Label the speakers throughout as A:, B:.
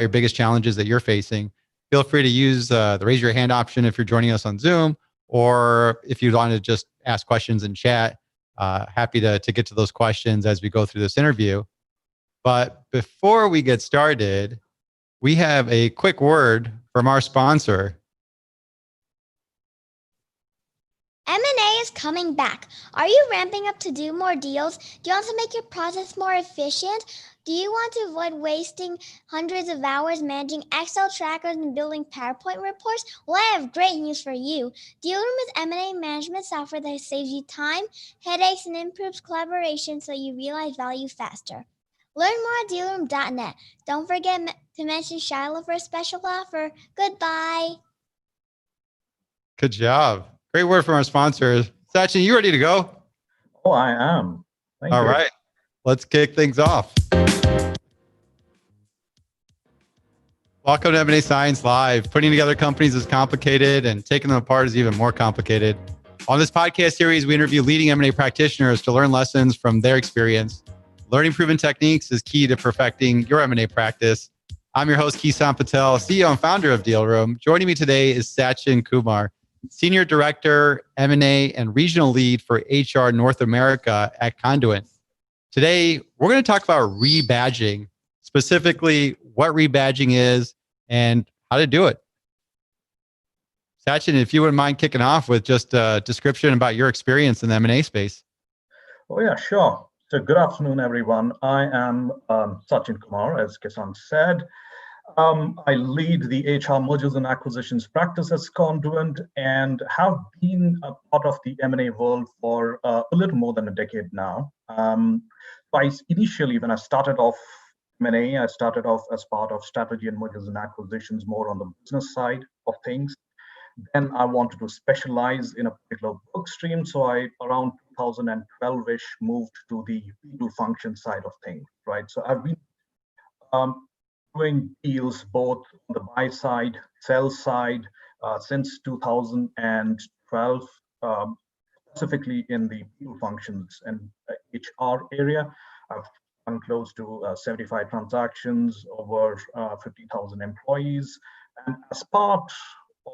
A: your biggest challenges that you're facing. Feel free to use the raise your hand option if you're joining us on Zoom, or if you want to just ask questions in chat. Happy to get to those questions as we go through this interview. But before we get started, we have a quick word from our sponsor.
B: M&A is coming back. Are you ramping up to do more deals? Do you want to make your process more efficient? Do you want to avoid wasting hundreds of hours managing Excel trackers and building PowerPoint reports? Well, I have great news for you. Dealroom is M&A management software that saves you time, headaches, and improves collaboration so you realize value faster. Learn more at dealroom.net. Don't forget to mention Shiloh for a special offer. Goodbye.
A: Good job. Great word from our sponsor. Sachin, you ready to go?
C: Oh, I am. Thank you.
A: All right. Let's kick things off. Welcome to M&A Science Live. Putting together companies is complicated and taking them apart is even more complicated. On this podcast series, we interview leading M&A practitioners to learn lessons from their experience. Learning proven techniques is key to perfecting your M&A practice. I'm your host, Kison Patel, CEO and founder of Dealroom. Joining me today is Sachin Kumar, Senior Director, M&A and Regional Lead for HR North America at Conduent. Today, we're going to talk about rebadging, specifically what rebadging is and how to do it. Sachin, if you wouldn't mind kicking off with just a description about your experience in the M&A space.
C: Oh, yeah, sure. So good afternoon, everyone. I am Sachin Kumar, as Kison said. I lead the HR mergers and acquisitions practice as Conduent and have been a part of the M&A world for a little more than a decade now. Initially, when I started off M&A, I started off as part of strategy and mergers and acquisitions, more on the business side of things. Then I wanted to specialize in a particular work stream. So I, around 2012-ish, moved to the people function side of things, right? So I've been doing deals both on the buy side, sell side, since 2012, specifically in the people functions and HR area. I've done close to 75 transactions, over 50,000 employees. And as part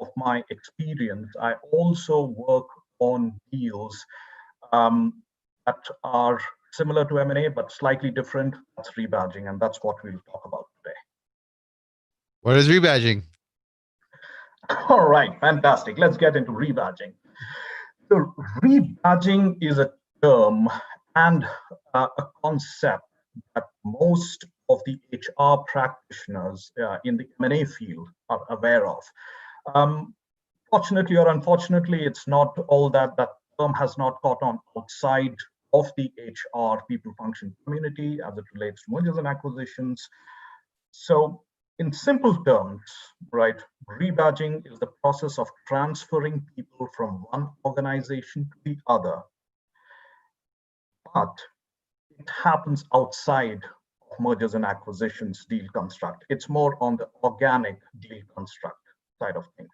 C: of my experience, I also work on deals that are similar to M&A, but slightly different. That's rebadging, and that's what we'll talk about today.
A: What is rebadging?
C: All right, fantastic. Let's get into rebadging. So rebadging is a term and a concept that most of the HR practitioners in the M&A field are aware of. Fortunately or unfortunately, it's not all that term has not caught on outside of the HR people function community as it relates to mergers and acquisitions. So in simple terms, right, rebadging is the process of transferring people from one organization to the other. But it happens outside of mergers and acquisitions deal construct. It's more on the organic deal construct side of things.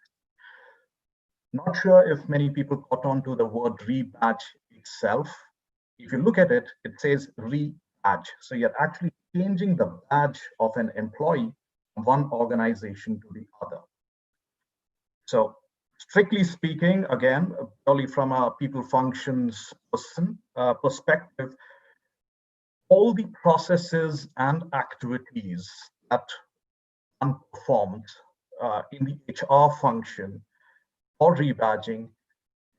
C: Not sure if many people caught on to the word rebadge itself. If you look at it, it says rebadge. So you're actually changing the badge of an employee from one organization to the other. So strictly speaking, again, purely from a people functions perspective, all the processes and activities that one performs in the HR function or rebadging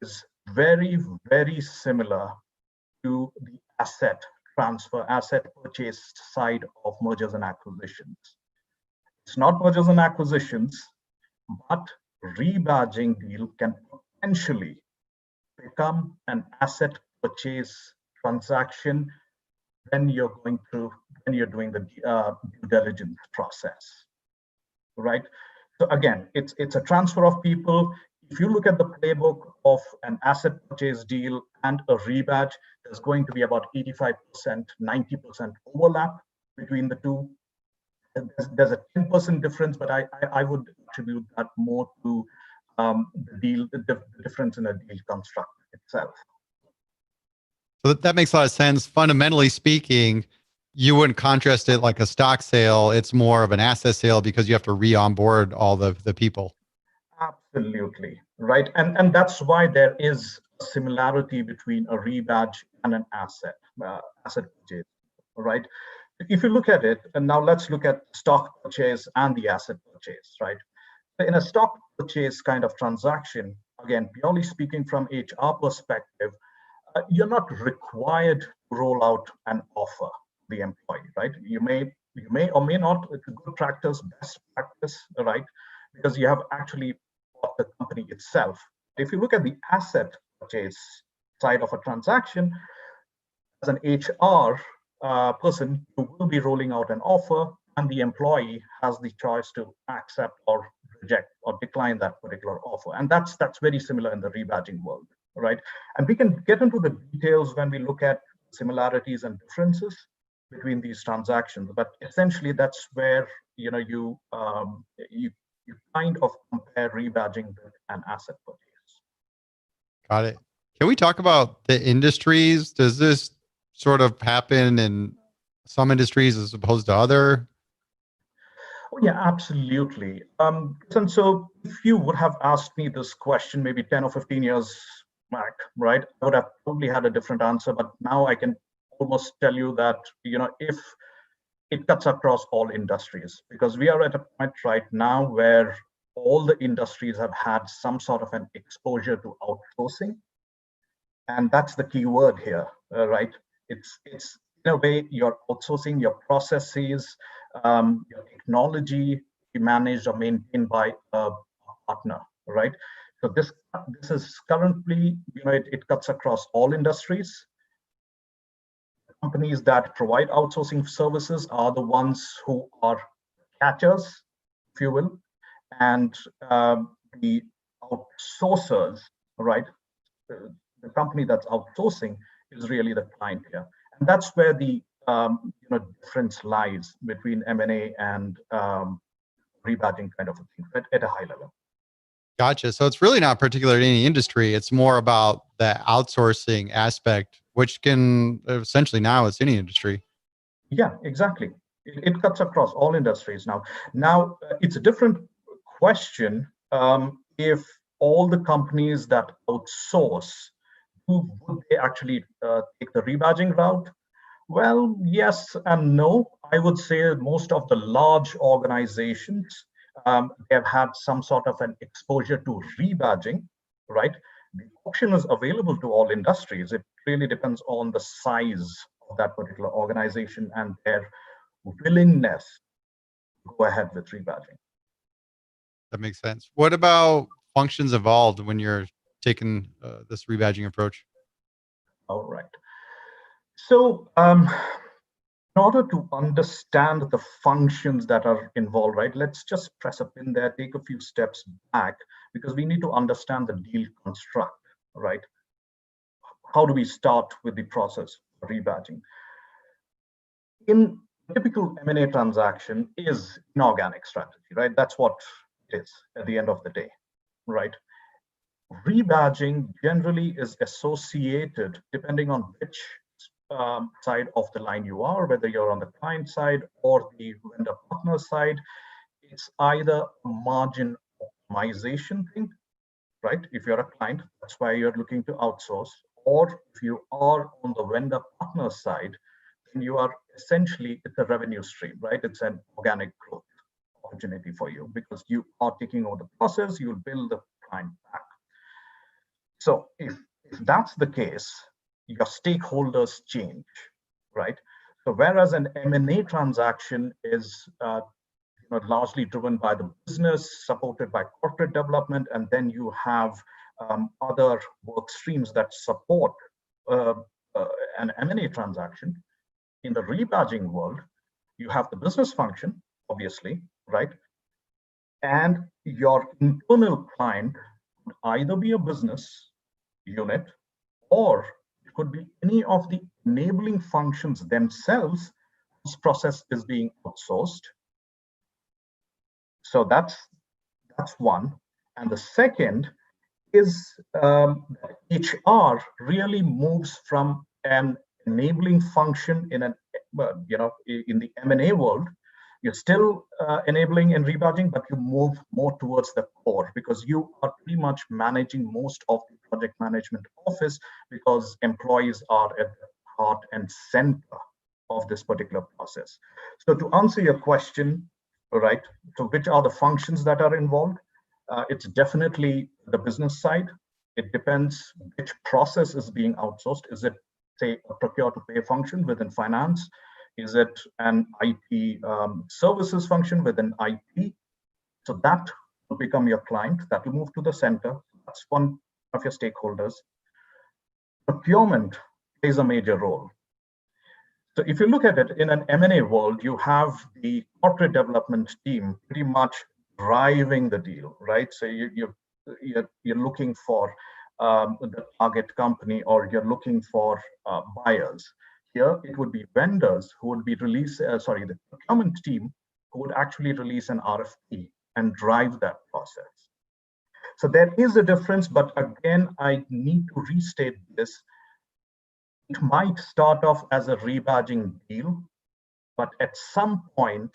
C: is very, very similar to the asset transfer, asset purchase side of mergers and acquisitions. It's not mergers and acquisitions, but rebadging deal can potentially become an asset purchase transaction when you're doing the due diligence process, right? So again, it's a transfer of people. If you look at the playbook of an asset purchase deal and a rebadge, there's going to be about 85%, 90% overlap between the two. There's a 10% difference, but I would attribute that more to the difference in a deal construct itself.
A: So that makes a lot of sense. Fundamentally speaking, you wouldn't contrast it like a stock sale. It's more of an asset sale because you have to re-onboard all the people.
C: Absolutely, right. And that's why there is a similarity between a rebadge and an asset purchase, right? If you look at it, and now let's look at stock purchase and the asset purchase, right? In a stock purchase kind of transaction, again, purely speaking from HR perspective, you're not required to roll out an offer to the employee, right? You may or may not. It's a good practice, best practice, right? Because you have actually bought the company itself. If you look at the asset purchase side of a transaction, as an HR person, you will be rolling out an offer, and the employee has the choice to accept or reject or decline that particular offer. And that's very similar in the rebadging world, right? And we can get into the details when we look at similarities and differences between these transactions. But essentially, that's where you kind of compare rebadging with an asset purchase.
A: Got it. Can we talk about the industries? Does this sort of happen in some industries as opposed to other?
C: Oh, yeah, absolutely. And so if you would have asked me this question maybe 10 or 15 years back, right, I would have probably had a different answer. But now I can almost tell you that, if it cuts across all industries, because we are at a point right now where all the industries have had some sort of an exposure to outsourcing. And that's the key word here, right? It's in a way you're outsourcing your processes, your technology be managed or maintained by a partner, right? So this is currently, it cuts across all industries. Companies that provide outsourcing services are the ones who are catchers, if you will, and the outsourcers, right? The company that's outsourcing is really the client here, and that's where the difference lies between M&A and rebadging kind of a thing at a high level.
A: Gotcha. So it's really not particular to any industry. It's more about the outsourcing aspect, which can essentially now it's any industry.
C: Yeah, exactly. It cuts across all industries now. Now, it's a different question if all the companies that outsource, would they actually take the rebadging route? Well, yes and no. I would say most of the large organizations have had some sort of an exposure to rebadging, right? The option is available to all industries. It really depends on the size of that particular organization and their willingness to go ahead with rebadging.
A: That makes sense. What about functions involved when you're taking this rebadging approach?
C: All right. So, in order to understand the functions that are involved, right, let's just press a pin there, take a few steps back, because we need to understand the deal construct, right? How do we start with the process of rebadging? In typical M&A transaction is inorganic strategy, right? That's what it is at the end of the day, right? Rebadging generally is associated, depending on which side of the line you are, whether you're on the client side or the vendor partner side, it's either a margin optimization thing, right? If you're a client, that's why you're looking to outsource. Or if you are on the vendor partner side, then you are essentially, it's a revenue stream, right? It's an organic growth opportunity for you because you are taking over the process, you'll build the client back. So if that's the case, your stakeholders change, right? So whereas an M&A transaction is largely driven by the business, supported by corporate development, and then you have other work streams that support an M&A transaction. In the rebadging world, you have the business function, obviously, right? And your internal client could either be a business unit or it could be any of the enabling functions themselves whose process is being outsourced. So that's one. And the second is HR really moves from an enabling function in an, in the M&A world. You're still enabling in rebadging, but you move more towards the core because you are pretty much managing most of the project management office because employees are at the heart and center of this particular process. So to answer your question, right, so which are the functions that are involved? It's definitely the business side. It depends which process is being outsourced. Is it, say, a procure to pay function within finance? Is it an IT services function within IT? So that will become your client. That will move to the center. That's one of your stakeholders. Procurement plays a major role. So if you look at it in an M&A world, you have the corporate development team pretty much driving the deal, right? So you're looking for the target company, or you're looking for buyers. Here, it would be vendors who would be the procurement team who would actually release an RFP and drive that process. So there is a difference, but again, I need to restate this. It might start off as a rebadging deal, but at some point,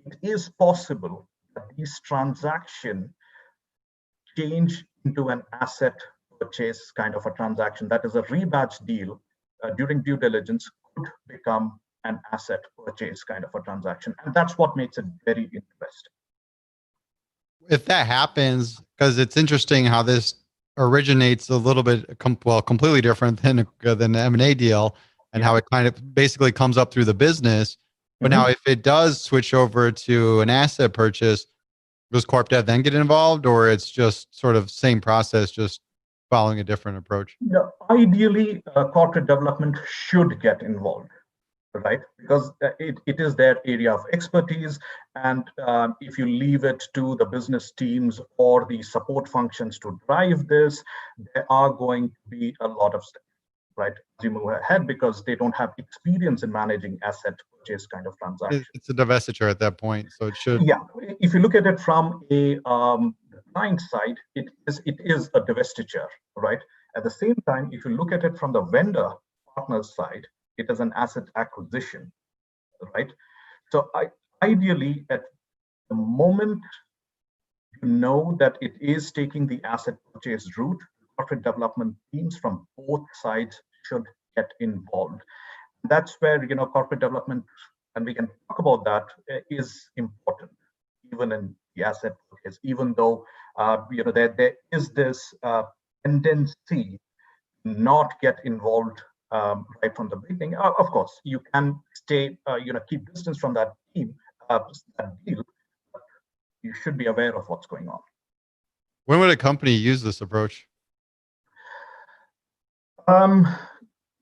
C: it is possible that these transactions change into an asset purchase kind of a transaction. That is, a rebadge deal during due diligence could become an asset purchase kind of a transaction. And that's what makes it very interesting.
A: If that happens, because it's interesting how this originates a little bit, completely different than the M&A deal, and how it kind of basically comes up through the business. But now if it does switch over to an asset purchase, does Corp Dev then get involved, or it's just sort of same process, just following a different approach?
C: No, ideally, corporate development should get involved, right? Because it is their area of expertise. And if you leave it to the business teams or the support functions to drive this, there are going to be a lot of steps, right, as you move ahead, because they don't have experience in managing asset purchase kind of transactions.
A: It's a divestiture at that point, so it should.
C: Yeah, if you look at it from a client side, it is a divestiture, right? At the same time, if you look at it from the vendor partner side, it is an asset acquisition, right? So ideally, at the moment you know that it is taking the asset purchase route, corporate development teams from both sides should get involved. That's where corporate development, and we can talk about that, is important, even in the asset purchase. Even though there is this tendency not get involved right from the beginning. Of course, you can stay, keep distance from that team, that deal. But you should be aware of what's going on.
A: When would a company use this approach?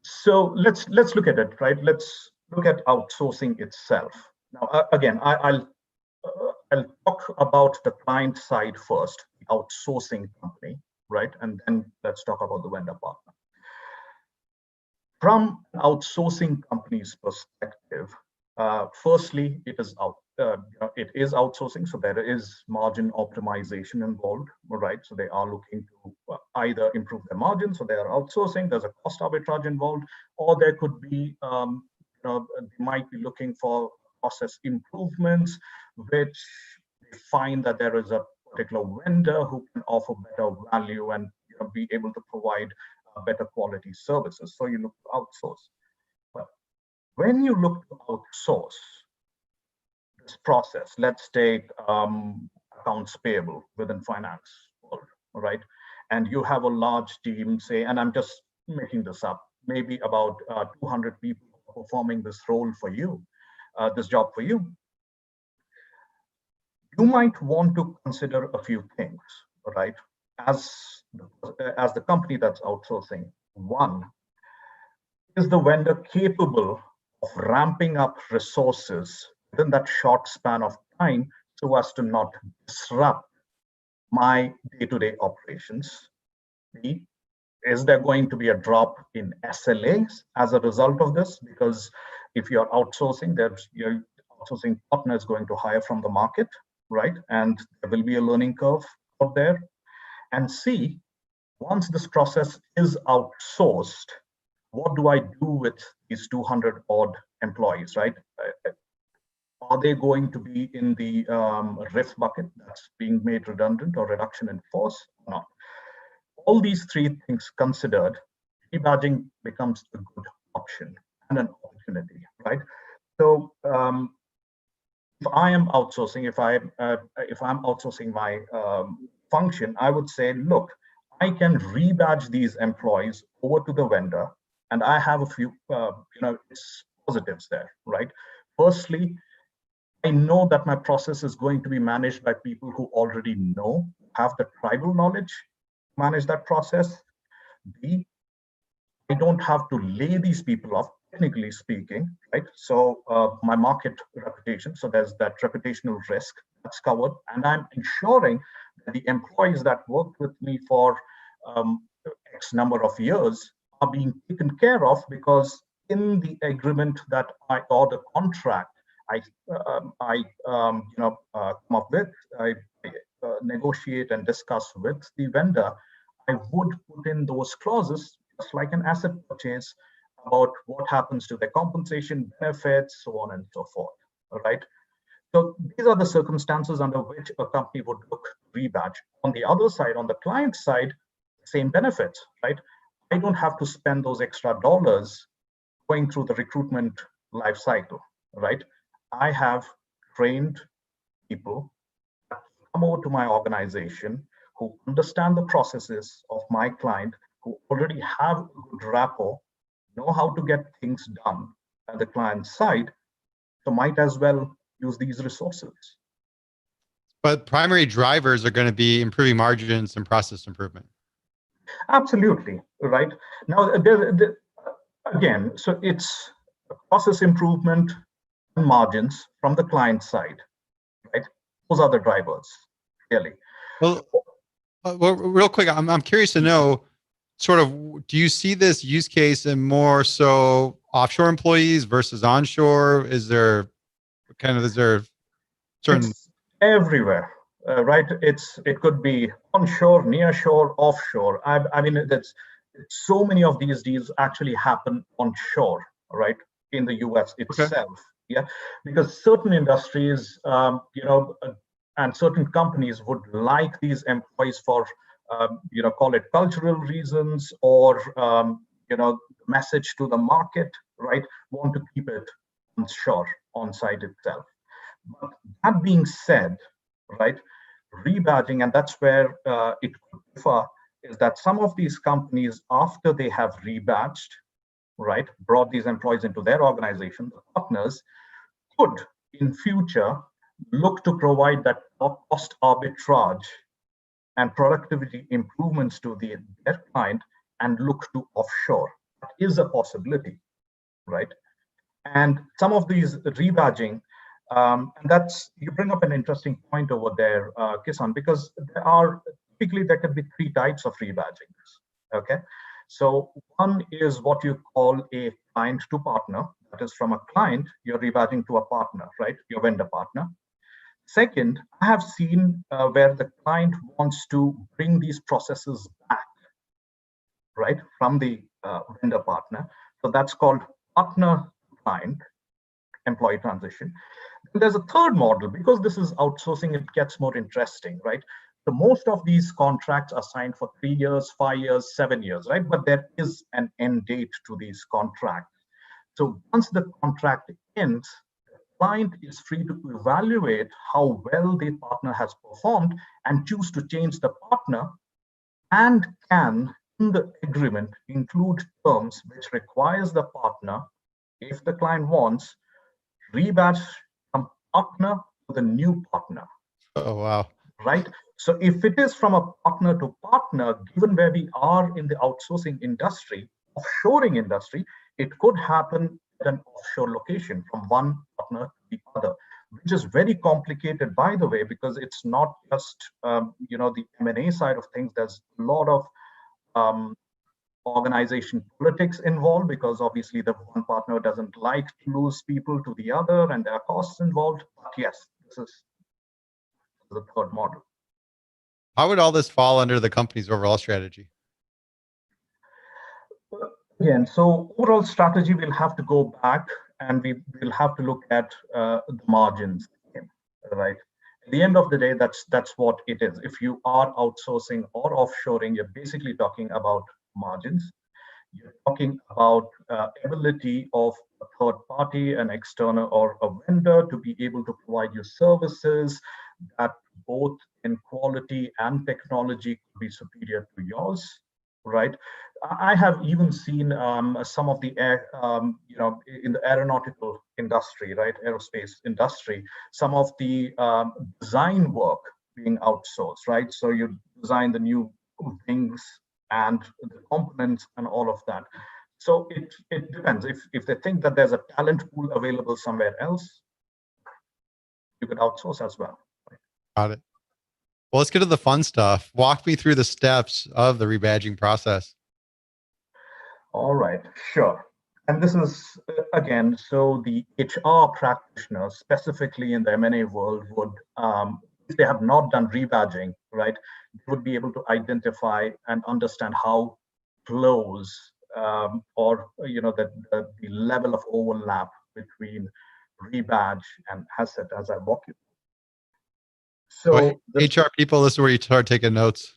C: So let's look at it, right? Let's look at outsourcing itself. Now, again, I'll talk about the client side first, the outsourcing company, right? And then let's talk about the vendor partner. From an outsourcing company's perspective, firstly, it is outsourcing, so there is margin optimization involved, right? So they are looking to either improve their margin, so they are outsourcing. There's a cost arbitrage involved, or there could be, they might be looking for process improvements, which they find that there is a particular vendor who can offer better value and be able to provide better quality services. So you look to outsource. But when you look to outsource this process, let's take accounts payable within finance world, right? And you have a large team, say, and I'm just making this up, maybe about 200 people performing this role for you, this job for you. You might want to consider a few things, right? As the company that's outsourcing. One, is the vendor capable of ramping up resources within that short span of time so as to not disrupt my day-to-day operations? B, is there going to be a drop in SLAs as a result of this? Because if you're outsourcing, your outsourcing partner is going to hire from the market, right? And there will be a learning curve out there. And C, once this process is outsourced, what do I do with these 200 odd employees, right? Are they going to be in the RIF bucket that's being made redundant or reduction in force? Not. All these three things considered, rebadging becomes a good option and an opportunity, right? So if I am outsourcing, if I'm outsourcing my function, I would say, look, I can rebadge these employees over to the vendor, and I have a few, positives there, right? Firstly, I know that my process is going to be managed by people who already know, have the tribal knowledge, manage that process. B, I don't have to lay these people off, technically speaking, right? So my market reputation, so there's that reputational risk that's covered, and I'm ensuring that the employees that worked with me for X number of years are being taken care of, because in the agreement that or the contract come up with, I negotiate and discuss with the vendor, I would put in those clauses, just like an asset purchase, about what happens to their compensation, benefits, so on and so forth. All right. So these are the circumstances under which a company would look to rebadge. On the other side, on the client side, same benefits, right? I don't have to spend those extra dollars going through the recruitment life cycle, right? I have trained people that come over to my organization who understand the processes of my client, who already have a good rapport, know how to get things done at the client side, so might as well use these resources.
A: But primary drivers are going to be improving margins and process improvement.
C: Absolutely, right? Now, again, so it's process improvement and margins from the client side, right? Those are the drivers, really.
A: Well, real quick, I'm curious to know, sort of, do you see this use case in more so offshore employees versus onshore? Is there certain?
C: It's everywhere, right? It could be onshore, nearshore, offshore. I mean, that's so many of these deals actually happen onshore, right? In the US itself, okay. Yeah, because certain industries, and certain companies would like these employees for, call it cultural reasons, or message to the market, right? Want to keep it onshore, on site itself. But that being said, right, rebadging, and that's where it could differ, is that some of these companies, after they have rebadged, right, brought these employees into their organization, the partners could, in future, look to provide that cost arbitrage and productivity improvements to their client and look to offshore. That is a possibility, right? And some of these rebadging, and that's, you bring up an interesting point over there, Kison, because typically there can be three types of rebadgings. Okay, so one is what you call a client to partner. That is, from a client, you're rebadging to a partner, right? Your vendor partner. Second, I have seen where the client wants to bring these processes back, right, from the vendor partner. So that's called partner client employee transition. And there's a third model, because this is outsourcing, it gets more interesting, right? So most of these contracts are signed for 3 years, 5 years, 7 years, right? But there is an end date to these contracts. So once the contract ends, the client is free to evaluate how well the partner has performed and choose to change the partner, and can, in the agreement, include terms which requires the partner, if the client wants, rebadge from partner to the new partner.
A: Oh, wow.
C: Right? So if it is from a partner to partner, given where we are in the outsourcing industry, offshoring industry, it could happen at an offshore location from one partner to the other, which is very complicated, by the way, because it's not just the M&A side of things. There's a lot of organization politics involved, because obviously the one partner doesn't like to lose people to the other, and there are costs involved. But yes, this is the third model.
A: How would all this fall under the company's overall strategy?
C: Again, so overall strategy, we'll have to go back and we will have to look at the margins, right? At the end of the day, that's what it is. If you are outsourcing or offshoring, you're basically talking about margins. You're talking about ability of a third party, an external or a vendor to be able to provide you services that both in quality and technology could be superior to yours, right? I have even seen some of the in the aeronautical industry, right, aerospace industry, some of the design work being outsourced, right? So you design the new wings and the components and all of that. So it depends. If they think that there's a talent pool available somewhere else, you could outsource as well.
A: Got it. Well, let's get to the fun stuff. Walk me through the steps of the rebadging process.
C: All right, sure. And this is again, so the HR practitioners, specifically in the M&A world, would, if they have not done rebadging, right, they would be able to identify and understand how close or the level of overlap between rebadge and asset as I walk you.
A: So HR people, this is where you start taking notes.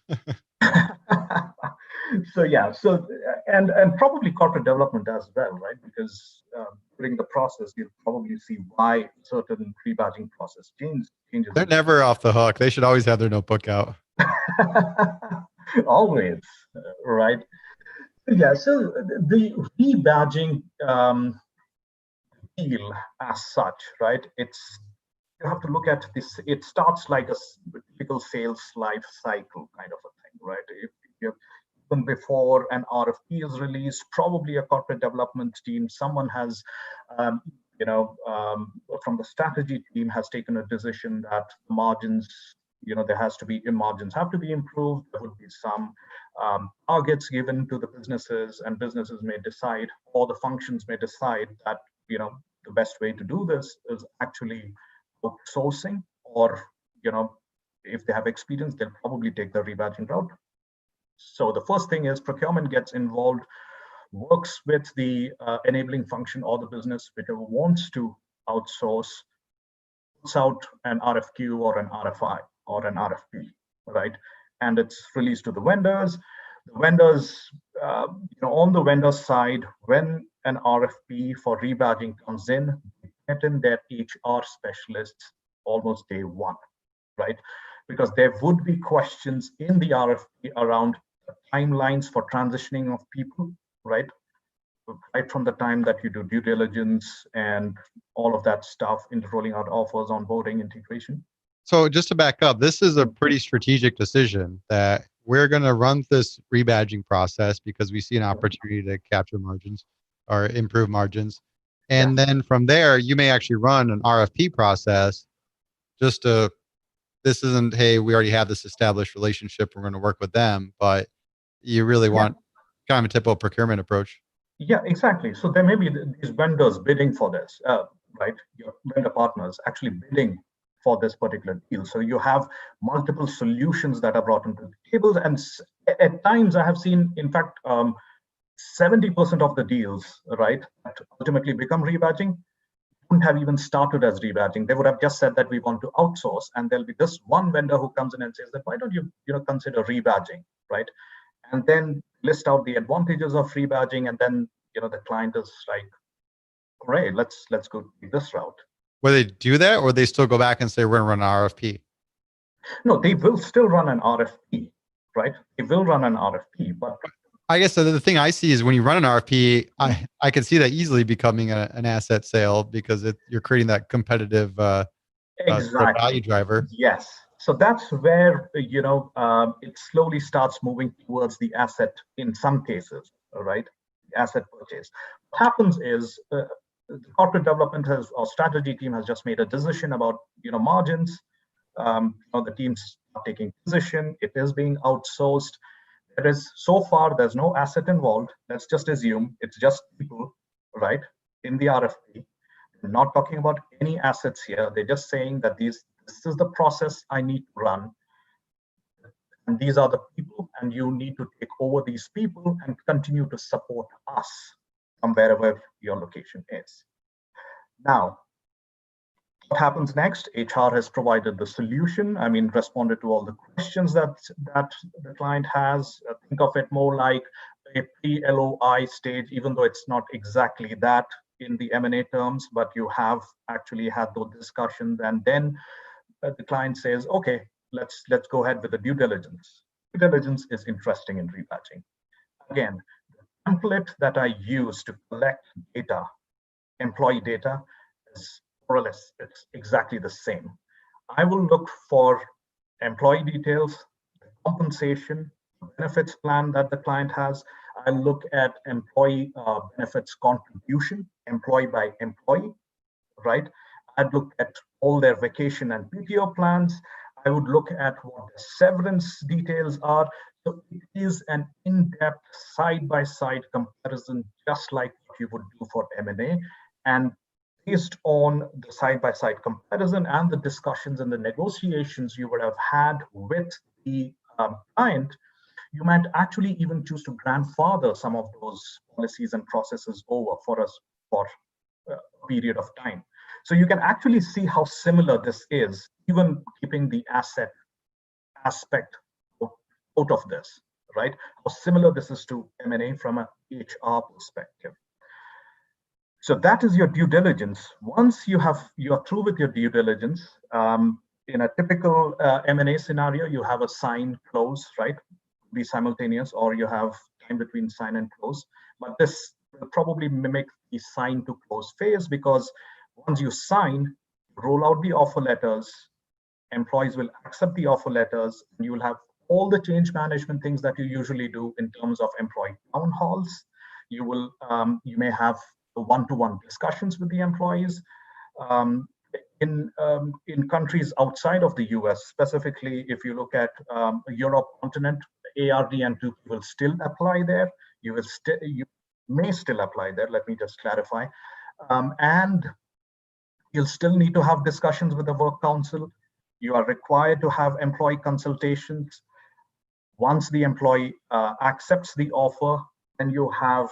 C: So yeah, so and probably corporate development as well, right? Because during the process, you'll probably see why certain rebadging process changes.
A: They're never off the hook. They should always have their notebook out.
C: Always, right? Yeah. So the rebadging deal as such, right? You have to look at this. It starts like a typical sales life cycle kind of a thing, right? If you even before an RFP is released, probably a corporate development team, someone has, from the strategy team has taken a decision that margins, there has to be margins have to be improved. There would be some targets given to the businesses, and businesses may decide, or the functions may decide that the best way to do this is actually outsourcing, or if they have experience, they'll probably take the rebadging route. So the first thing is procurement gets involved, works with the enabling function or the business whichever wants to outsource, puts out an RFQ or an RFI or an RFP, right? And it's released to the vendors. The vendors, on the vendor side, when an RFP for rebadging comes in, they get in their HR specialists almost day one, right? Because there would be questions in the RFP around timelines for transitioning of people, right? Right from the time that you do due diligence and all of that stuff into rolling out offers, onboarding, integration.
A: So just to back up, this is a pretty strategic decision that we're going to run this rebadging process because we see an opportunity to capture margins or improve margins. And then from there, you may actually run an RFP process just to, this isn't, hey, we already have this established relationship, we're going to work with them, but you really want kind of a typical procurement approach.
C: Yeah, exactly. So there may be these vendors bidding for this, right? Your vendor partners actually bidding for this particular deal. So you have multiple solutions that are brought into the table. And at times I have seen, in fact, 70% of the deals, right, that ultimately become rebadging wouldn't have even started as rebadging. They would have just said that we want to outsource, and there'll be this one vendor who comes in and says that why don't you consider rebadging, right? And then list out the advantages of rebadging, and then the client is like, great, let's go this route.
A: Will they do that, or they still go back and say we're going to run an RFP?
C: No, they will still run an RFP, right? They will run an RFP, but
A: I guess the thing I see is when you run an RFP, I can see that easily becoming an asset sale because you're creating that competitive value driver.
C: Yes. So that's where, it slowly starts moving towards the asset in some cases, right? Asset purchase. What happens is the corporate development or strategy team has just made a decision about, margins. The team's taking position. It is being outsourced. So far, there's no asset involved. Let's just assume it's just people, right, in the RFP. They're not talking about any assets here. They're just saying that this is the process I need to run. and these are the people, and you need to take over these people and continue to support us from wherever your location is. Now, what happens next? HR has provided the solution. I mean, responded to all the questions that the client has. Think of it more like a pre-LOI stage, even though it's not exactly that in the M&A terms, but you have actually had those discussions, and then the client says, okay, let's go ahead with the due diligence. Due diligence is interesting in rebadging. Again, the template that I use to collect data, employee data, is more or less it's exactly the same. I will look for employee details, compensation, benefits plan that the client has. I look at employee benefits contribution, employee by employee, right? I'd look at all their vacation and PTO plans. I would look at what the severance details are. So it is an in-depth side-by-side comparison, just like what you would do for M&A. And based on the side-by-side comparison and the discussions and the negotiations you would have had with the client, you might actually even choose to grandfather some of those policies and processes over for us for a period of time. So you can actually see how similar this is, even keeping the asset aspect out of this, right? How similar this is to M&A from an HR perspective. So that is your due diligence. Once you are through with your due diligence, in a typical M&A scenario, you have a sign close, right? Be simultaneous, or you have time between sign and close. But this will probably mimic the sign to close phase, because once you sign, roll out the offer letters, employees will accept the offer letters, and you will have all the change management things that you usually do in terms of employee town halls. You will, you may have one-to-one discussions with the employees. In countries outside of the US, specifically, if you look at Europe continent, ARD and 2P will still apply there. You may still apply there. Let me just clarify. And you'll still need to have discussions with the work council. You are required to have employee consultations. Once the employee accepts the offer, then you have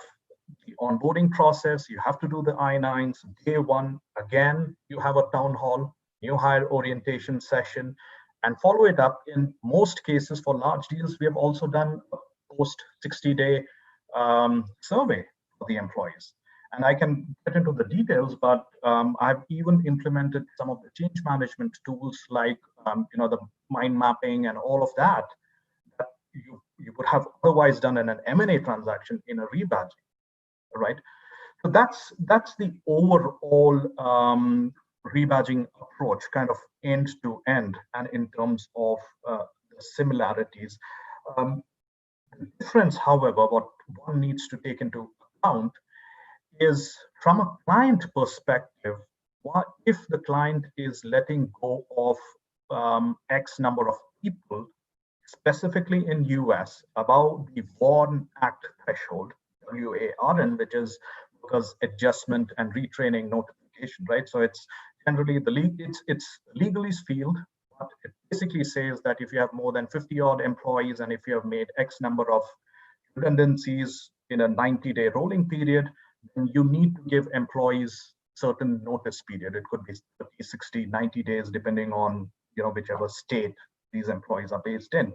C: the onboarding process. You have to do the I-9s. Day one, again, you have a town hall, new hire orientation session, and follow it up. In most cases, for large deals, we have also done a post 60-day survey for the employees. And I can get into the details, but I've even implemented some of the change management tools like the mind mapping and all of that you would have otherwise done in an M&A transaction in a rebadging, right? So that's the overall rebadging approach, kind of end to end, and in terms of the similarities. The difference, however, what one needs to take into account is from a client perspective, what if the client is letting go of X number of people, specifically in US, above the WARN Act threshold, WARN, which is Workers Adjustment and Retraining Notification, right? So it's generally it's legally field, but it basically says that if you have more than 50 odd employees and if you have made X number of redundancies in a 90-day rolling period, then you need to give employees certain notice period. It could be 30, 60, 90 days, depending on whichever state these employees are based in.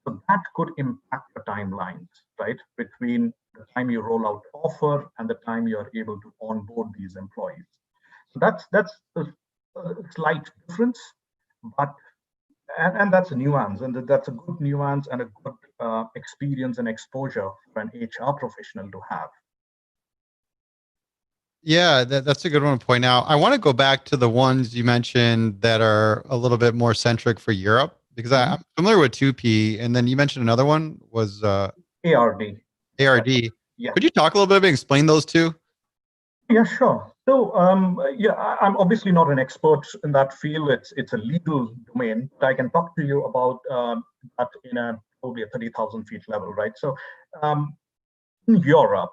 C: So that could impact the timelines, right? Between the time you roll out offer and the time you are able to onboard these employees. So that's a slight difference, but and that's a nuance, and that's a good nuance and a good experience and exposure for an HR professional to have.
A: Yeah, that's a good one to point out. I want to go back to the ones you mentioned that are a little bit more centric for Europe, because I'm familiar with 2P, and then you mentioned another one was
C: ARD.
A: ARD.
C: Yeah.
A: Could you talk a little bit and explain those two?
C: Yeah, sure. So, I'm obviously not an expert in that field. It's a legal domain, but I can talk to you about that in probably a 30,000 feet level, right? So, in Europe,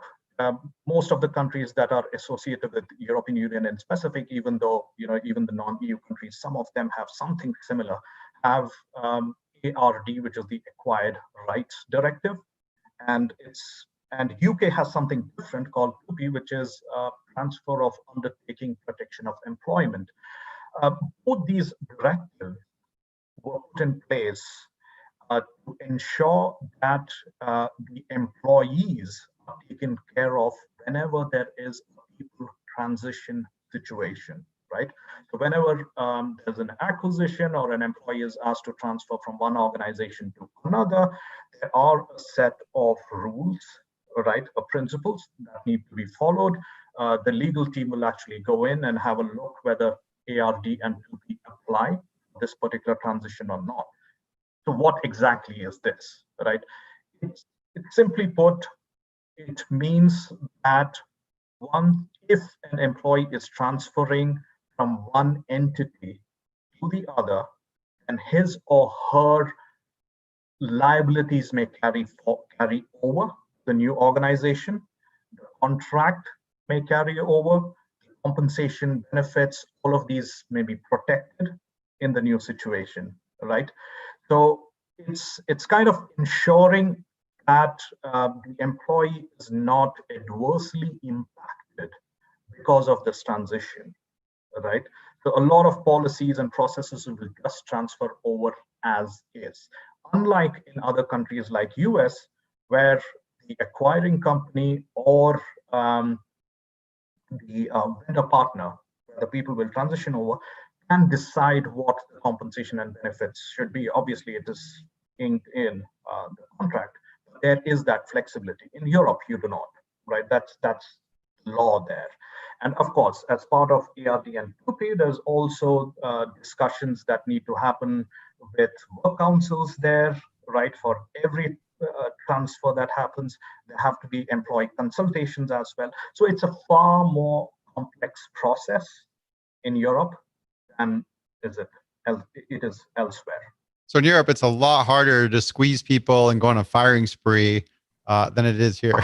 C: most of the countries that are associated with the European Union in specific, even though even the non-EU countries, some of them have something similar, have ARD, which is the Acquired Rights Directive, and UK has something different called 2P, which is transfer of undertaking protection of employment. Both these directives were put in place to ensure that the employees are taken care of whenever there is a people transition situation, right? So whenever there's an acquisition or an employee is asked to transfer from one organization to another, there are a set of rules, right, or principles that need to be followed. The legal team will actually go in and have a look whether ARD and 2P apply this particular transition or not. So what exactly is this, right? It's simply put, it means that if an employee is transferring from one entity to the other, and his or her liabilities may carry over the new organization, the contract may carry over, compensation, benefits, all of these may be protected in the new situation, right? So it's kind of ensuring that the employee is not adversely impacted because of this transition, right? So a lot of policies and processes will just transfer over as is. Unlike in other countries like US, where the acquiring company or the vendor partner, where the people will transition over, can decide what the compensation and benefits should be. Obviously, it is inked in the contract. There is that flexibility. In Europe, you do not, right? That's law there. And of course, as part of ARD and 2P, there's also discussions that need to happen with work councils there, right? For every transfer that happens, there have to be employee consultations as well. So it's a far more complex process in Europe than it is elsewhere.
A: So in Europe, it's a lot harder to squeeze people and go on a firing spree than it is here.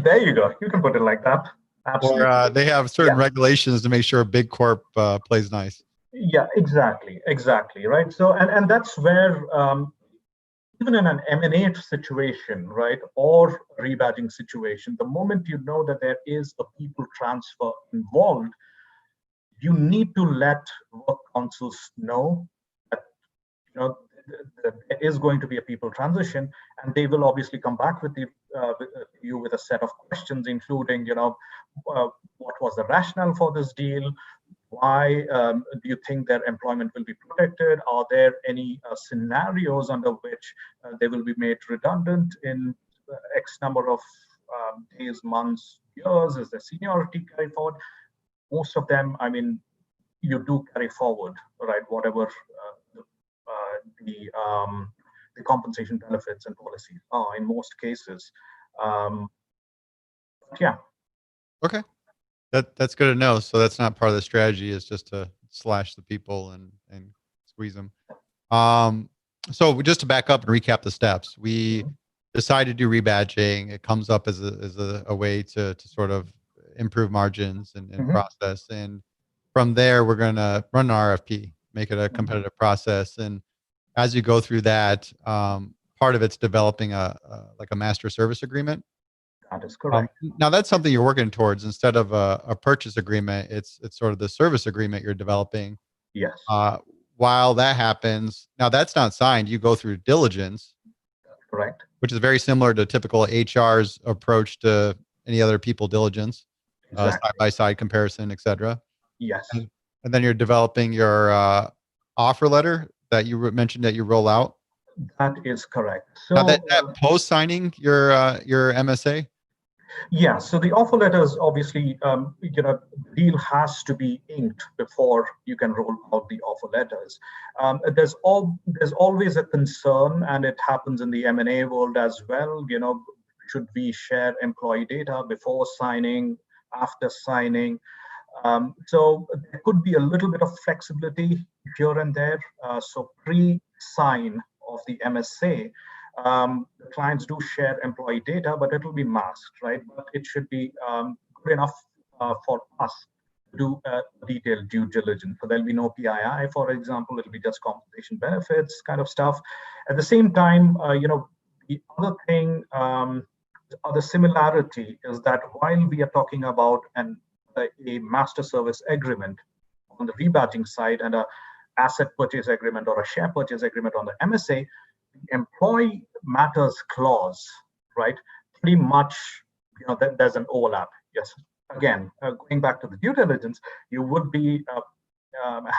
C: There you go. You can put it like that. Absolutely.
A: Or they have certain regulations to make sure a big corp plays nice.
C: Yeah, exactly, right. So and that's where even in an M&A situation, right, or rebadging situation, the moment you know that there is a people transfer involved, you need to let work councils know that there is going to be a people transition, and they will obviously come back with you with a set of questions, including what was the rationale for this deal. Why do you think their employment will be protected? Are there any scenarios under which they will be made redundant in X number of days, months, years? Is their seniority carried forward? Most of them, I mean, you do carry forward, right? Whatever the compensation benefits and policies are in most cases. Yeah.
A: Okay. That's good to know. So that's not part of the strategy, is just to slash the people and squeeze them. So just to back up and recap the steps, we decide to do rebadging. It comes up as a way to sort of improve margins and process. And from there, we're going to run an RFP, make it a competitive process. And as you go through that, part of it's developing a master service agreement.
C: That is correct.
A: Now that's something you're working towards. Instead of a purchase agreement, it's sort of the service agreement you're developing.
C: Yes.
A: While that happens, now that's not signed. You go through diligence.
C: Correct.
A: Which is very similar to typical HR's approach to any other people diligence, side by side comparison, etc.
C: Yes.
A: And then you're developing your offer letter that you mentioned that you roll out.
C: That is correct. So
A: now that post signing your MSA.
C: Yeah, so the offer letters, obviously, the deal has to be inked before you can roll out the offer letters. There's always a concern, and it happens in the M&A world as well. Should we share employee data before signing, after signing? So there could be a little bit of flexibility here and there. So pre-sign of the MSA, the clients do share employee data, but it will be masked, right? But it should be good enough for us do a detailed due diligence. So there'll be no PII, for example. It'll be just compensation benefits kind of stuff. At the same time, the other thing, the other similarity is that while we are talking about a master service agreement on the rebadging side and a asset purchase agreement or a share purchase agreement on the MSA, the employee matters clause, right? Pretty much, there's an overlap. Yes. Again, going back to the due diligence, you would be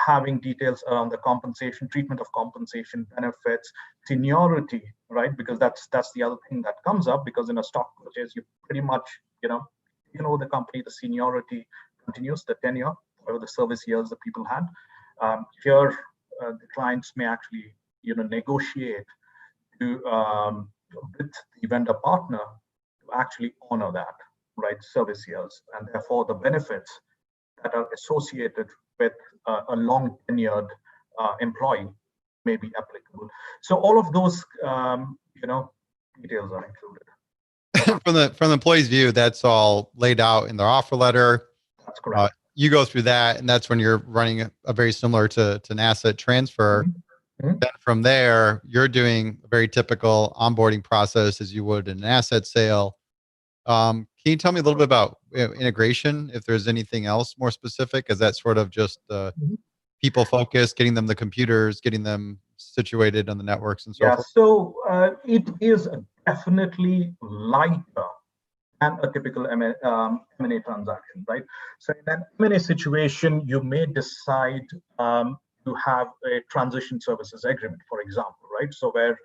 C: having details around the compensation, treatment of compensation, benefits, seniority, right? Because that's the other thing that comes up, because in a stock purchase, you pretty much, the company, the seniority continues, the tenure, or the service years that people had. Here, the clients may actually, negotiate to with the vendor partner to actually honor that, right? Service years, and therefore the benefits that are associated with a long tenured employee may be applicable. So all of those, details are included.
A: From the employee's view, that's all laid out in their offer letter.
C: That's correct.
A: You go through that, and that's when you're running a very similar to an asset transfer.
C: Mm-hmm.
A: Then from there, you're doing a very typical onboarding process as you would in an asset sale. Can you tell me a little bit about integration, if there's anything else more specific? Is that sort of just people focused, getting them the computers, getting them situated on the networks and so forth?
C: So it is definitely lighter than a typical M&A transaction, right? So in an M&A situation, you may decide to have a transition services agreement, for example, right? So where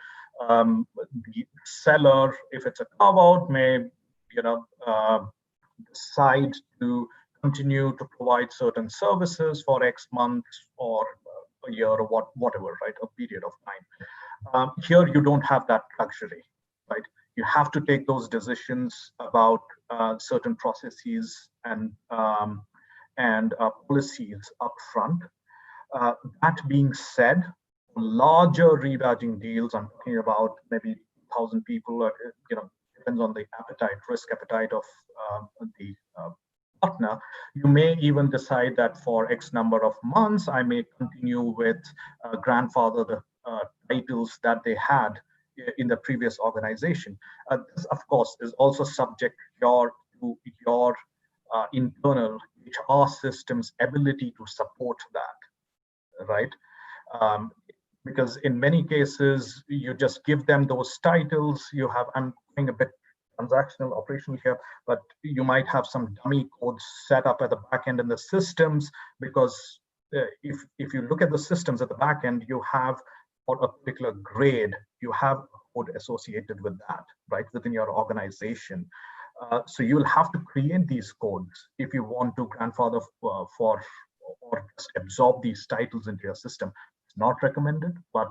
C: the seller, if it's a carve-out, may decide to continue to provide certain services for X months or a year or whatever, right? A period of time. Here, you don't have that luxury, right? You have to take those decisions about certain processes and policies upfront. That being said, larger rebadging deals, I'm talking about maybe 1,000 people, depends on the risk appetite of the partner. You may even decide that for X number of months, I may continue with grandfather the titles that they had in the previous organization. This, of course, is also subject to your internal HR system's ability to support that, right? Because in many cases, you just give them those titles. I'm going a bit transactional, operational here, but you might have some dummy codes set up at the back end in the systems, because if you look at the systems at the back end, you have, for a particular grade, you have code associated with that, right, within your organization. So you'll have to create these codes if you want to grandfather or just absorb these titles into your system. It's not recommended, but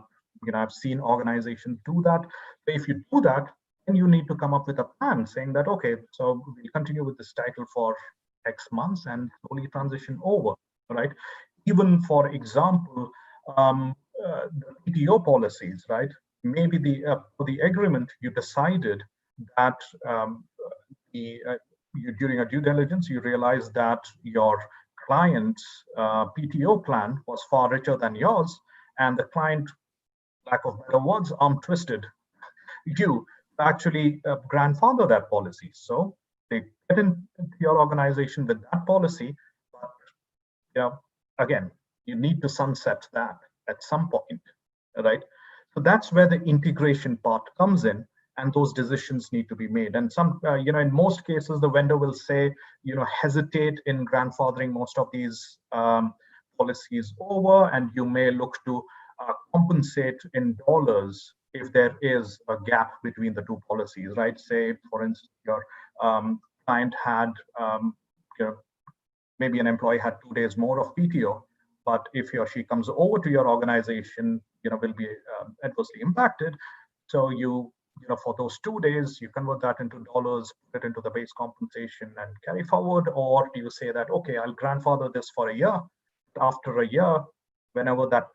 C: I've seen organizations do that. So if you do that, then you need to come up with a plan saying that, okay, so we continue with this title for X months and slowly transition over, right? Even, for example, the PTO policies, right? Maybe the agreement you decided that during a due diligence, you realize that your client's PTO plan was far richer than yours, and the client, lack of better words, arm twisted you actually grandfather that policy. So they get into your organization with that policy, but again, you need to sunset that at some point, right? So that's where the integration part comes in, and those decisions need to be made. And some, in most cases, the vendor will say, hesitate in grandfathering most of these policies over, and you may look to compensate in dollars if there is a gap between the two policies, right? Say, for instance, your client had, maybe an employee had 2 days more of PTO, but if he or she comes over to your organization, will be adversely impacted. So for those 2 days, you convert that into dollars, put it into the base compensation and carry forward, or do you say that, okay, I'll grandfather this for a year. After a year, whenever that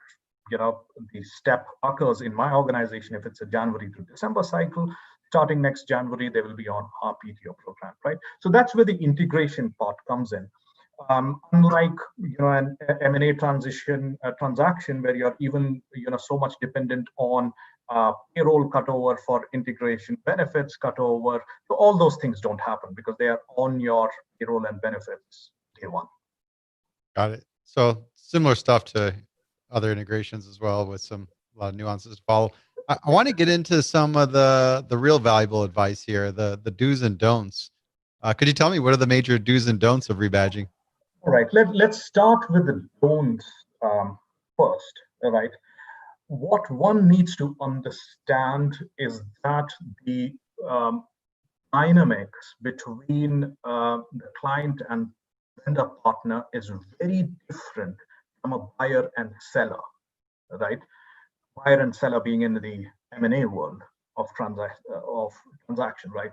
C: the step occurs in my organization, if it's a January to December cycle, starting next January, they will be on our PTO program, right? So that's where the integration part comes in. Unlike an M&A transaction where you're even so much dependent on payroll cutover for integration, benefits cutover, so all those things don't happen because they are on your payroll and benefits day one.
A: Got it. So similar stuff to other integrations as well, with a lot of nuances to follow. I want to get into some of the real valuable advice here, the do's and don'ts. Could you tell me what are the major do's and don'ts of rebadging?
C: All right, let's start with the don'ts first. All right, what one needs to understand is that the dynamics between the client and vendor partner is very different from a buyer and seller, right? Buyer and seller being in the M&A world of transaction, right?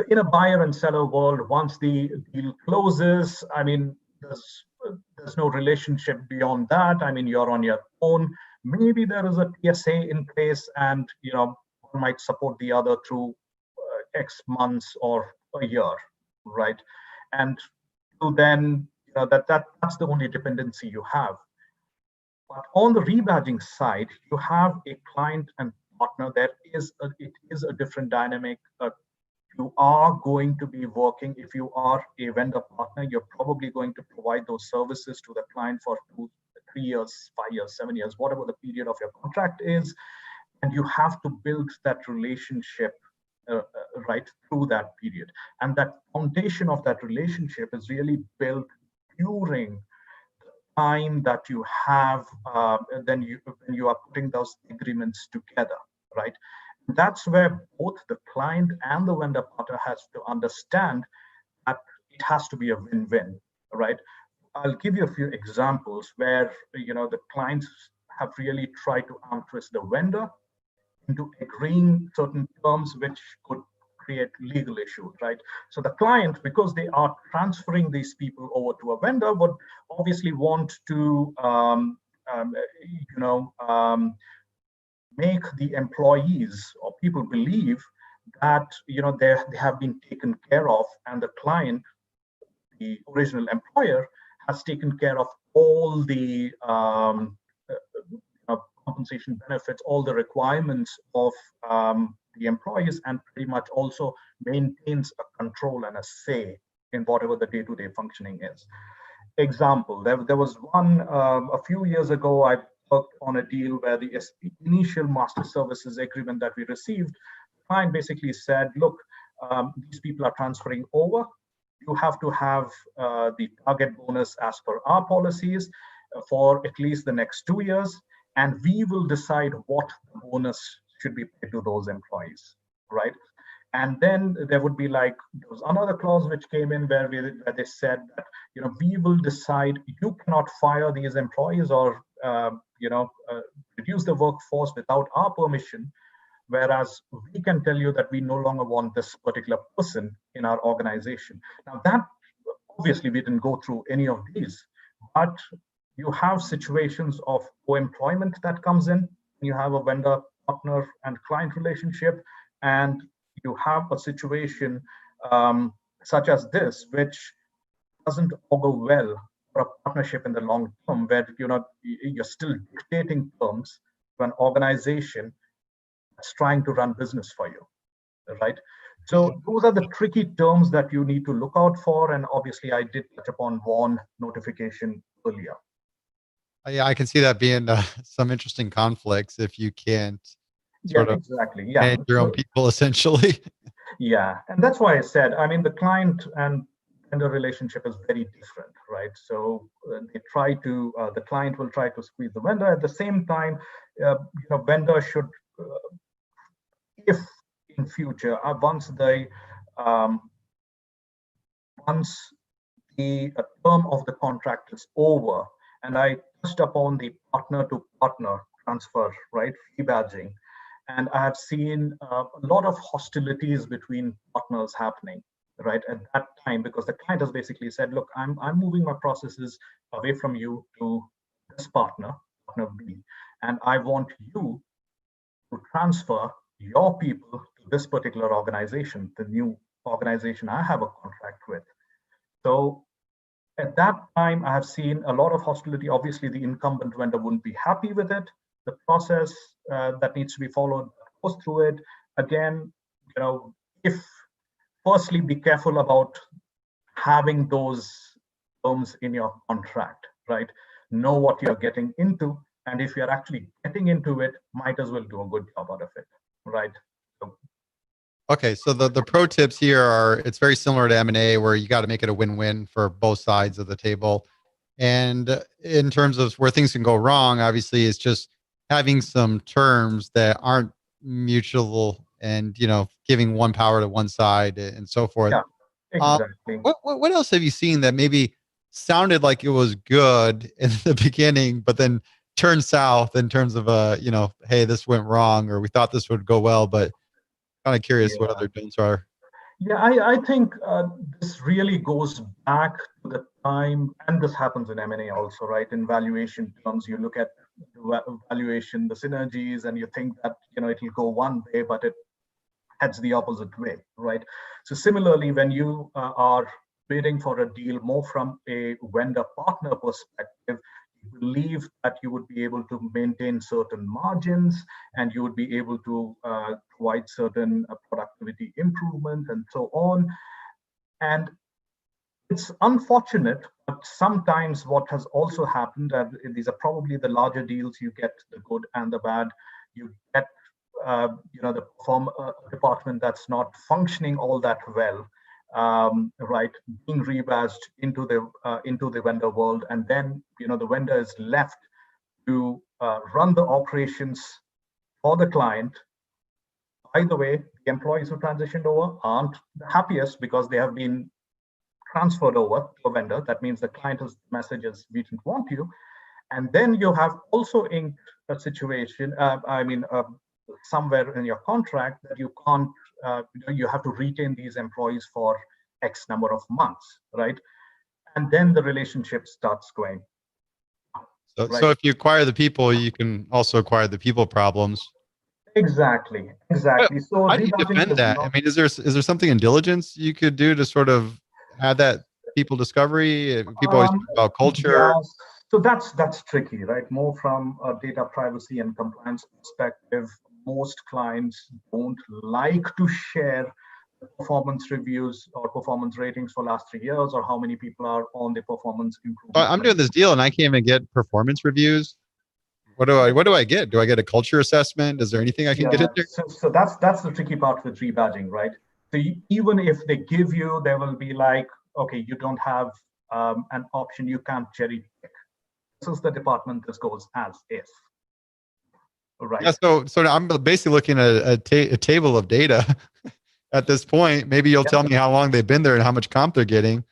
C: In a buyer and seller world, once the deal closes, I mean, there's no relationship beyond that. I mean, you're on your own. Maybe there is a TSA in place, and one might support the other through X months or a year, right? And till then, that's the only dependency you have. But on the rebadging side, you have a client and partner. It is a different dynamic. You are going to be working, if you are a vendor partner, you're probably going to provide those services to the client for 2, 3 years, 5 years, 7 years, whatever the period of your contract is. And you have to build that relationship right through that period. And that foundation of that relationship is really built during the time that you have, when you are putting those agreements together, right? That's where both the client and the vendor partner has to understand that it has to be a win-win, right? I'll give you a few examples where the clients have really tried to arm twist the vendor into agreeing certain terms which could create legal issues, right? So the client, because they are transferring these people over to a vendor, would obviously want to make the employees or people believe that they have been taken care of, and the client, the original employer, has taken care of all the compensation benefits, all the requirements of the employees, and pretty much also maintains a control and a say in whatever the day-to-day functioning is. Example, there was one a few years ago. I worked on a deal where the initial master services agreement that we received, the client basically said, look, these people are transferring over. You have to have the target bonus as per our policies for at least the next 2 years, and we will decide what the bonus should be paid to those employees, right? And then there would be there was another clause which came in where they said that we will decide, you cannot fire these employees or reduce the workforce without our permission, whereas we can tell you that we no longer want this particular person in our organization. Now that, obviously we didn't go through any of these, but you have situations of co-employment that comes in. You have a vendor partner and client relationship, and you have a situation such as this, which doesn't augur well for a partnership in the long term, where you're still dictating terms to an organization that's trying to run business for you, right? So those are the tricky terms that you need to look out for, and obviously I did touch upon WARN notification earlier.
A: Yeah, I can see that being some interesting conflicts if you can't sort of
C: exactly.
A: manage your own people, essentially.
C: Yeah, and that's why I said, I mean, the client and vendor relationship is very different, right? So they try to, the client will try to squeeze the vendor. At the same time, vendor should, if in future, once the term of the contract is over, and I touched upon the partner to partner transfer, right? Rebadging. And I have seen a lot of hostilities between partners happening, right, at that time, because the client has basically said, look, I'm moving my processes away from you to this partner B, and I want you to transfer your people to this particular organization, the new organization I have a contract with. So At that time, I have seen a lot of hostility. Obviously, the incumbent vendor wouldn't be happy with it. The process that needs to be followed goes through it. Again, if firstly, be careful about having those terms in your contract, right? Know what you're getting into. And if you're actually getting into it, might as well do a good job out of it, right? So,
A: Okay, so the pro tips here are it's very similar to M&A where you got to make it a win-win for both sides of the table. And in terms of where things can go wrong, obviously it's just having some terms that aren't mutual and, giving one power to one side and so forth.
C: yeah,
A: Um,
C: exactly.
A: what else have you seen that maybe sounded like it was good in the beginning, but then turned south in terms of hey, this went wrong, or we thought this would go well, but kind of curious what
C: Yeah.
A: other don'ts are.
C: Yeah, I think this really goes back to the time, and this happens in M&A also, right? In valuation terms, you look at the valuation, the synergies, and you think that it'll go one way, but it heads the opposite way, right? So similarly, when you are bidding for a deal more from a vendor partner perspective, you believe that you would be able to maintain certain margins and you would be able to provide certain productivity improvement and so on. And it's unfortunate, but sometimes what has also happened, and these are probably the larger deals, you get the good and the bad. You get the department that's not functioning all that well, right, being rebadged into the vendor world, and then the vendor is left to run the operations for the client. By the way, the employees who transitioned over aren't the happiest because they have been transferred over to a vendor. That means the client has messages, we didn't want you. And then you have also inked a situation, somewhere in your contract that you can't, you have to retain these employees for X number of months, right? And then the relationship starts going.
A: So,
C: Right.
A: so if you acquire the people, you can also acquire the people problems.
C: Exactly.
A: But
C: So
A: how do you
C: rebadging
A: defend
C: is
A: that? I
C: not.
A: mean, is there something in diligence you could do to sort of have that people discovery? People always
C: Um,
A: talk about culture.
C: yeah, so that's tricky, right? More from a data privacy and compliance perspective, most clients don't like to share performance reviews or performance ratings for last 3 years or how many people are on the performance improvement
A: I'm
C: plan.
A: doing this deal and I can't even get performance reviews. What do I get? Do I get a culture assessment? Is there anything I can get
C: Yeah,
A: in there?
C: so that's the tricky part with rebadging, right? So even if they give you, there will be like, okay, you don't have an option, you can't cherry pick. This is the department, this goes as is,
A: Yeah,
C: right?
A: so I'm basically looking at a table of data at this point. Maybe you'll
C: Yeah,
A: tell me how long they've been there and how much comp they're getting,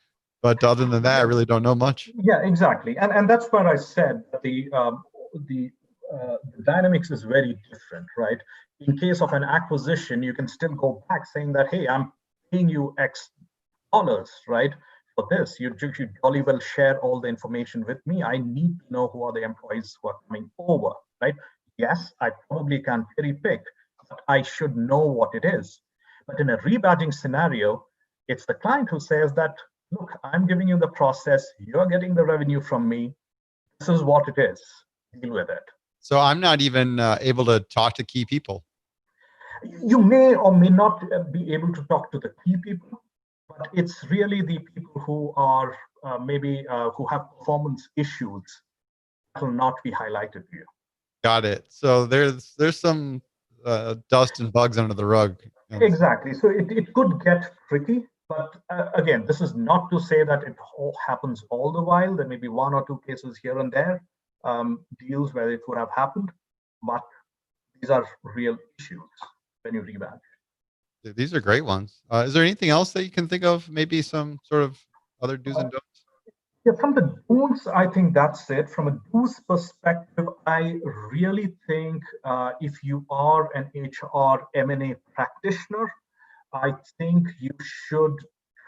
A: but other than that, I really don't know much.
C: yeah, exactly. And that's where I said that the the dynamics is very different, right? In case of an acquisition, you can still go back saying that, hey, I'm paying you X dollars, right? For this, you should jolly well share all the information with me. I need to know who are the employees who are coming over, right? Yes, I probably can cherry pick, but I should know what it is. But in a rebadging scenario, it's the client who says that, look, I'm giving you the process, you're getting the revenue from me. This is what it is. Deal with it.
A: So I'm not even able to talk to key people.
C: You may or may not be able to talk to the key people, but it's really the people who are maybe who have performance issues that will not be highlighted to you.
A: Got it. So there's some dust and bugs under the rug. And
C: Exactly. So it could get tricky, but again, this is not to say that it all happens all the while. There may be one or two cases here and there, deals where it would have happened, but these are real issues when you rebadge.
A: these are great ones. Is there anything else that you can think of? Maybe some sort of other do's
C: Uh,
A: and don'ts?
C: Yeah, from the do's, I think that's it. From a do's perspective, I really think if you are an HR M&A practitioner, I think you should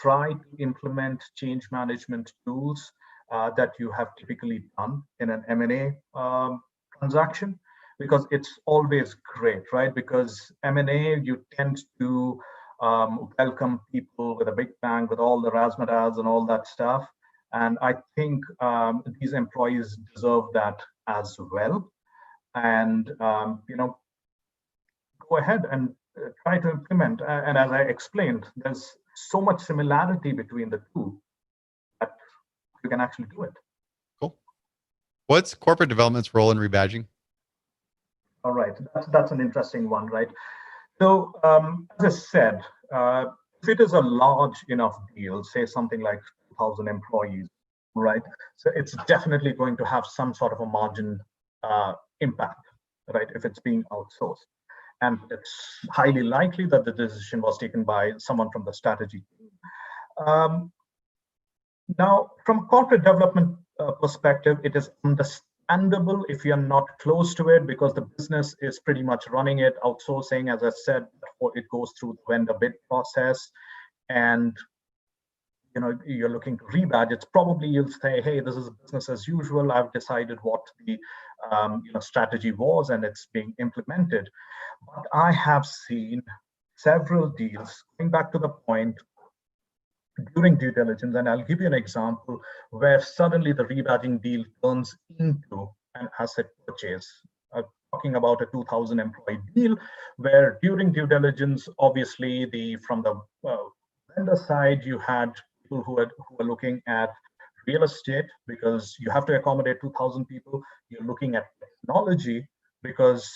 C: try to implement change management tools that you have typically done in an M&A transaction, because it's always great, right? Because M&A, you tend to welcome people with a big bang, with all the razzmatazz and all that stuff. And I think these employees deserve that as well. And, go ahead and try to implement. And as I explained, there's so much similarity between the two that you can actually do it.
A: Cool. What's corporate development's role in rebadging?
C: All right, that's an interesting one, right? So, as I said, if it is a large enough deal, say something like 2,000 employees, right? So it's definitely going to have some sort of a margin impact, right? If it's being outsourced. And it's highly likely that the decision was taken by someone from the strategy team. Now, from a corporate development perspective, it is understandable if you're not close to it because the business is pretty much running it, outsourcing. As I said, it goes through the vendor bid process, and you're looking to rebadge. It's probably you'll say, "Hey, this is business as usual. I've decided what the strategy was, and it's being implemented." But I have seen several deals going back to the point during due diligence, and I'll give you an example where suddenly the rebadging deal turns into an asset purchase. I'm talking about a 2,000 employee deal where during due diligence, obviously from the vendor side, you had people who are looking at real estate because you have to accommodate 2,000 people. You're looking at technology because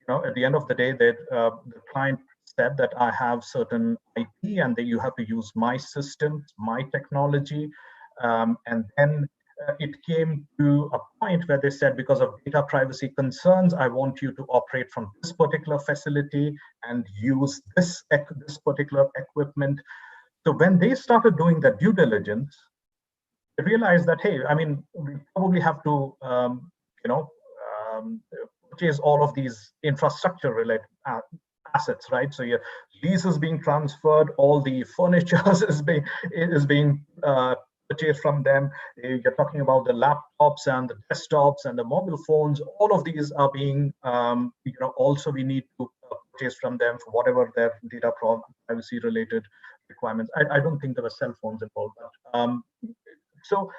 C: at the end of the day, that the client said that I have certain IP and that you have to use my systems, my technology. And then it came to a point where they said, because of data privacy concerns, I want you to operate from this particular facility and use this particular equipment. So when they started doing the due diligence, they realized that, hey, we probably have to, purchase all of these infrastructure related assets, right? So your lease is being transferred, all the furniture is being purchased from them. You're talking about the laptops and the desktops and the mobile phones. All of these are being, also we need to purchase from them for whatever their data privacy related requirements. I don't think there were cell phones involved. So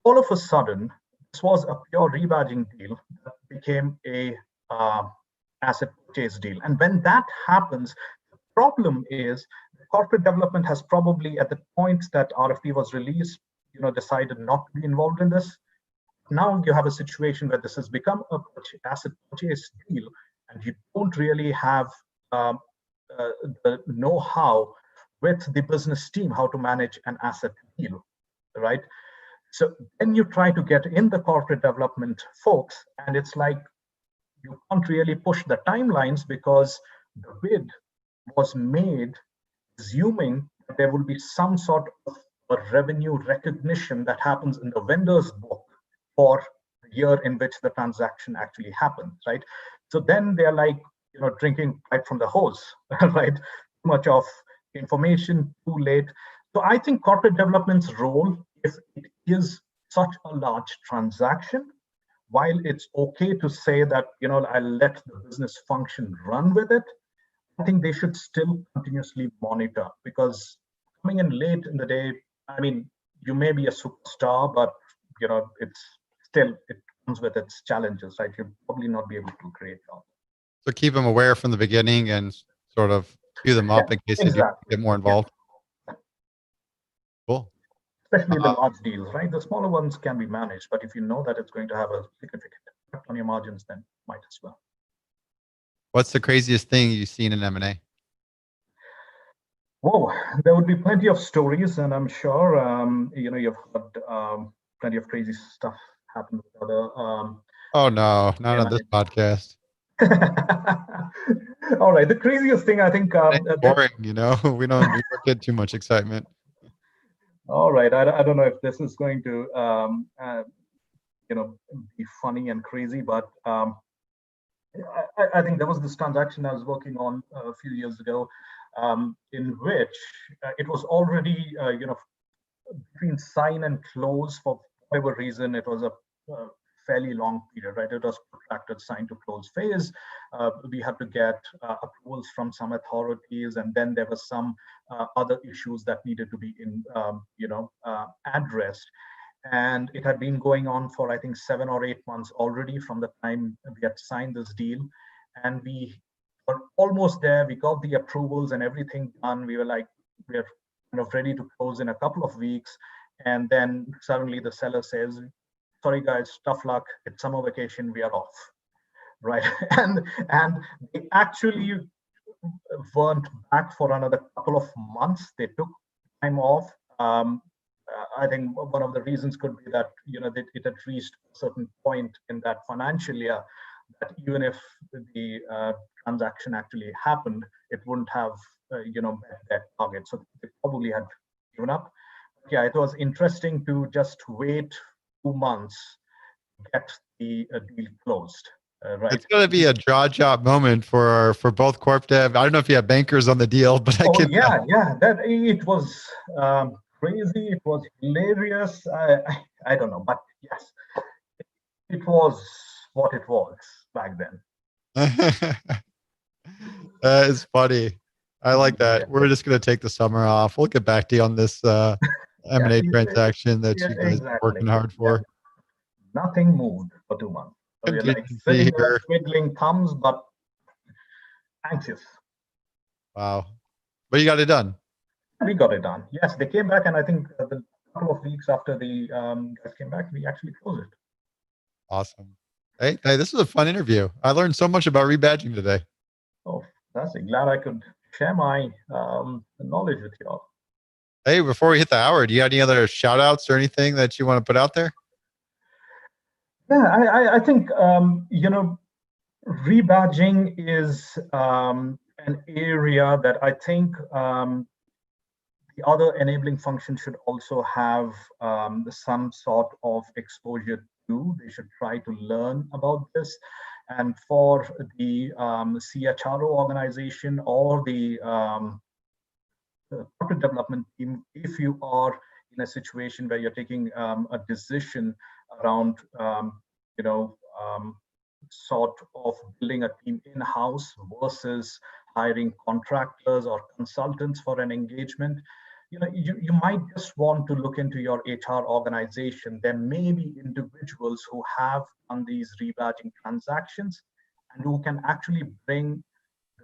C: all of a sudden, this was a pure rebadging deal that became a asset purchase deal. And when that happens, the problem is corporate development has probably at the point that RFP was released, decided not to be involved in this. Now you have a situation where this has become a asset purchase deal, and you don't really have the know-how with the business team how to manage an asset deal, right? So then you try to get in the corporate development folks, and it's like you can't really push the timelines because the bid was made assuming that there will be some sort of a revenue recognition that happens in the vendor's book for the year in which the transaction actually happens, right? So then they're like, drinking right from the hose, right? Too much of information, too late. So I think corporate development's role, if it is such a large transaction, while it's okay to say that, I'll let the business function run with it, I think they should still continuously monitor, because coming in late in the day, you may be a superstar, but, it comes with its challenges, right? You'll probably not be able to create jobs.
A: So keep them aware from the beginning and sort of cue them up in case they do get more involved. Yeah. Cool.
C: Especially the large deals, right? The smaller ones can be managed, but if you know that it's going to have a significant impact on your margins, then might as well.
A: What's the craziest thing you've seen in M&A?
C: Whoa, there would be plenty of stories, and I'm sure you've heard plenty of crazy stuff happen with other.
A: Oh no, not on this podcast.
C: All right, the craziest thing I think.
A: Boring, we don't get too much excitement.
C: All right, I don't know if this is going to be funny and crazy, but I think there was this transaction I was working on a few years ago, in which it was already between sign and close. For whatever reason, it was a fairly long period, right? It was protracted sign to close phase. We had to get approvals from some authorities, and then there were some other issues that needed to be addressed. And it had been going on for, I think, 7 or 8 months already from the time we had signed this deal. And we were almost there. We got the approvals and everything done. We were like, we're kind of ready to close in a couple of weeks. And then suddenly the seller says, sorry guys, tough luck, it's summer vacation, we are off, right? and they actually weren't back for another couple of months. They took time off. I think one of the reasons could be that it had reached a certain point in that financial year that even if the transaction actually happened, it wouldn't have met that target. So they probably had given up. Yeah, it was interesting to just wait 2 months to get the deal closed. Right.
A: It's going to be a draw job moment for both corp dev. I don't know if you have bankers on the deal, but I can.
C: Yeah. That it was crazy. It was hilarious. I don't know, but yes, it was what it was back then.
A: It's funny. I like that. Yeah. We're just going to take the summer off. We'll get back to you on this M&A transaction that you guys are working hard for.
C: Yeah. Nothing moved for 2 months. So we're like sitting there twiddling thumbs, but anxious.
A: Wow. But you got it done.
C: We got it done. Yes, they came back, and I think a couple of weeks after the guys came back, we actually closed it.
A: Awesome. Hey, this was a fun interview. I learned so much about rebadging today.
C: Oh, fantastic. Glad I could share my knowledge with you all.
A: Hey, before we hit the hour, do you have any other shout outs or anything that you want to put out there?
C: Yeah, I think, rebadging is an area that I think the other enabling functions should also have some sort of exposure to. They should try to learn about this. And for the CHRO organization or the corporate development team, if you are in a situation where you're taking a decision around, sort of building a team in-house versus hiring contractors or consultants for an engagement, you might just want to look into your HR organization. There may be individuals who have done these rebadging transactions and who can actually bring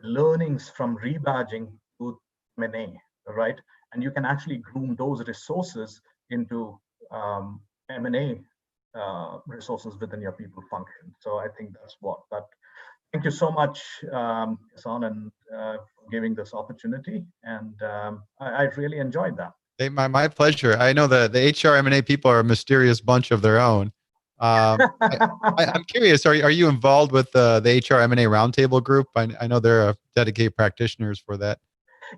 C: learnings from rebadging to M&A, right? And you can actually groom those resources into M&A resources within your people function. So I think that's what. But thank you so much, Kison, and for giving this opportunity. And I really enjoyed that.
A: Hey, my pleasure. I know the HR M&A people are a mysterious bunch of their own. I'm curious, are you involved with the HR M&A roundtable group? I know they're dedicated practitioners for that.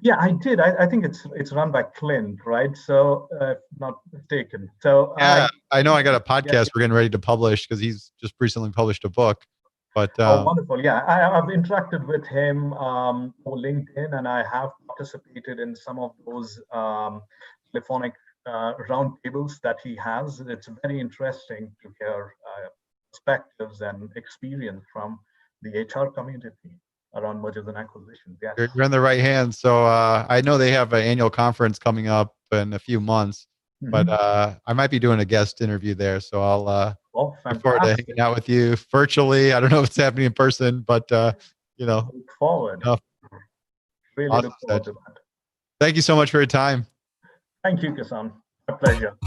C: Yeah, I did. I think it's run by Clint, right? So not mistaken. So
A: yeah, I know I got a podcast we're getting ready to publish because he's just recently published a book. But
C: oh, wonderful! Yeah, I've interacted with him on LinkedIn, and I have participated in some of those telephonic roundtables that he has. It's very interesting to hear perspectives and experience from the HR community around mergers and acquisitions. Yeah,
A: you're in the right hands. So I know they have an annual conference coming up in a few months, but I might be doing a guest interview there. So I'll look forward to hanging out with you virtually. I don't know if it's happening in person, but
C: look forward. Really
A: awesome,
C: look forward to that.
A: Thank you so much for your time.
C: Thank you, Kison. A pleasure.